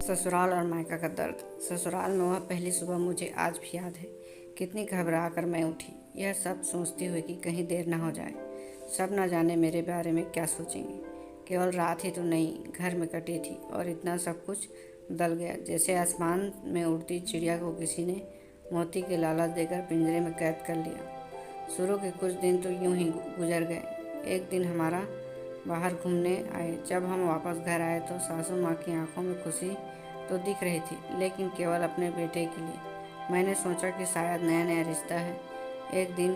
ससुराल और मायका का दर्द। ससुराल में वह पहली सुबह मुझे आज भी याद है। कितनी घबरा कर मैं उठी, यह सब सोचती हुई कि कहीं देर ना हो जाए। सब ना जाने मेरे बारे में क्या सोचेंगे। केवल रात ही तो नहीं, घर में कटी थी और इतना सब कुछ बदल गया, जैसे आसमान में उड़ती चिड़िया को किसी ने मोती के लालच देकर पिंजरे में कैद कर लिया। शुरू के कुछ दिन तो यूं ही गुजर गए। एक दिन हमारा बाहर घूमने आए। जब हम वापस घर आए तो सासू माँ की आंखों में खुशी तो दिख रही थी, लेकिन केवल अपने बेटे के लिए। मैंने सोचा कि शायद नया नया रिश्ता है, एक दिन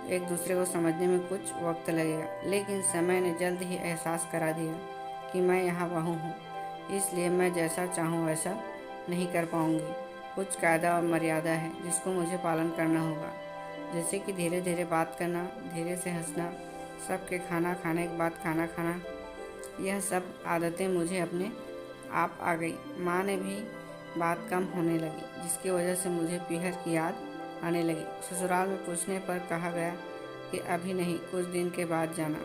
एक दूसरे को समझने में कुछ वक्त लगेगा, लेकिन समय ने जल्द ही एहसास करा दिया कि मैं यहाँ बहू हूँ, इसलिए मैं जैसा चाहूँ वैसा नहीं कर पाऊँगी। कुछ कायदा और मर्यादा है जिसको मुझे पालन करना होगा, जैसे कि धीरे धीरे बात करना, धीरे से हंसना, सबके खाना खाने के बाद खाना खाना। यह सब आदतें मुझे अपने आप आ गई। माँ ने भी बात कम होने लगी, जिसकी वजह से मुझे पीहर की याद आने लगी। ससुराल में पूछने पर कहा गया कि अभी नहीं, कुछ दिन के बाद जाना।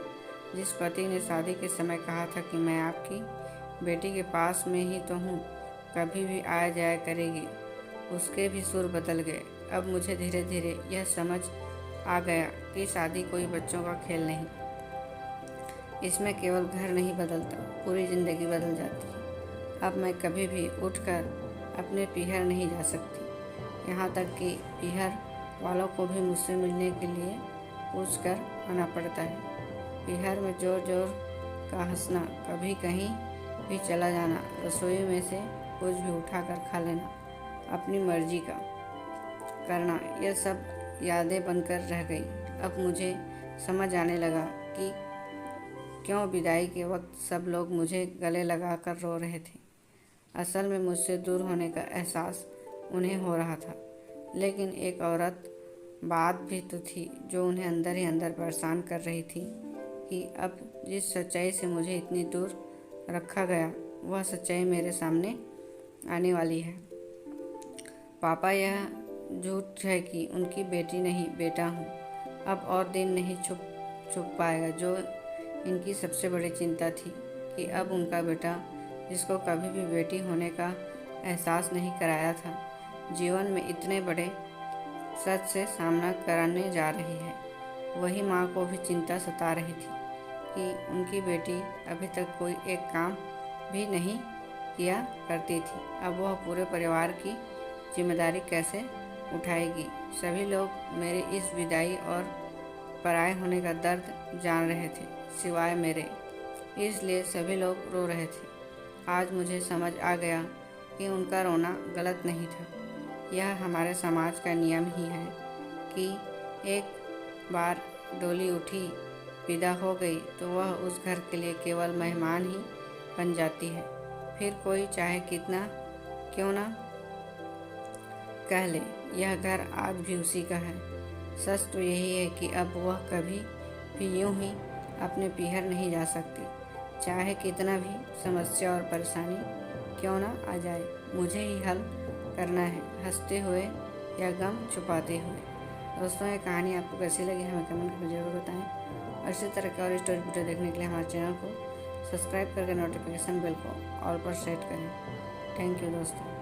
जिस पति ने शादी के समय कहा था कि मैं आपकी बेटी के पास में ही तो हूँ, कभी भी आया जाया करेगी, उसके भी सुर बदल गए। अब मुझे धीरे धीरे यह समझ आ गया कि शादी कोई बच्चों का खेल नहीं। इसमें केवल घर नहीं बदलता, पूरी ज़िंदगी बदल जाती है। अब मैं कभी भी उठकर अपने पीहर नहीं जा सकती, यहाँ तक कि पीहर वालों को भी मुझसे मिलने के लिए पूछ कर आना पड़ता है। पीहर में जोर जोर का हंसना, कभी कहीं भी चला जाना, रसोई में से कुछ भी उठाकर खा लेना, अपनी मर्जी का करना, यह सब यादें बनकर रह गई। अब मुझे समझ आने लगा कि क्यों विदाई के वक्त सब लोग मुझे गले लगाकर रो रहे थे। असल में मुझसे दूर होने का एहसास उन्हें हो रहा था, लेकिन एक औरत बात भी तो थी जो उन्हें अंदर ही अंदर परेशान कर रही थी कि अब जिस सच्चाई से मुझे इतनी दूर रखा गया, वह सच्चाई मेरे सामने आने वाली है। पापा, यह झूठ है कि उनकी बेटी नहीं बेटा हूँ। अब और दिन नहीं छुप पाएगा जो इनकी सबसे बड़ी चिंता थी कि अब उनका बेटा, जिसको कभी भी बेटी होने का एहसास नहीं कराया था, जीवन में इतने बड़े सच से सामना कराने जा रही है। वही माँ को भी चिंता सता रही थी कि उनकी बेटी अभी तक कोई एक काम भी नहीं किया करती थी, अब वह पूरे परिवार की जिम्मेदारी कैसे उठाएगी। सभी लोग मेरे इस विदाई और पराए होने का दर्द जान रहे थे, सिवाय मेरे, इसलिए सभी लोग रो रहे थे। आज मुझे समझ आ गया कि उनका रोना गलत नहीं था। यह हमारे समाज का नियम ही है कि एक बार डोली उठी, विदा हो गई तो वह उस घर के लिए केवल मेहमान ही बन जाती है, फिर कोई चाहे कितना क्यों ना कह ले, यह घर आज भी उसी का है। सच तो यही है कि अब वह कभी भी यूं ही अपने पीहर नहीं जा सकती, चाहे कितना भी समस्या और परेशानी क्यों ना आ जाए। मुझे ही हल करना है, हंसते हुए या गम छुपाते हुए। दोस्तों, ये कहानी आपको कैसी लगी हमें कमेंट करके जरूर बताएं, और इसी तरह के और स्टोरी वीडियो देखने के लिए हमारे चैनल को सब्सक्राइब करके नोटिफिकेशन बेल को ऑल पर सेट करें। थैंक यू दोस्तों।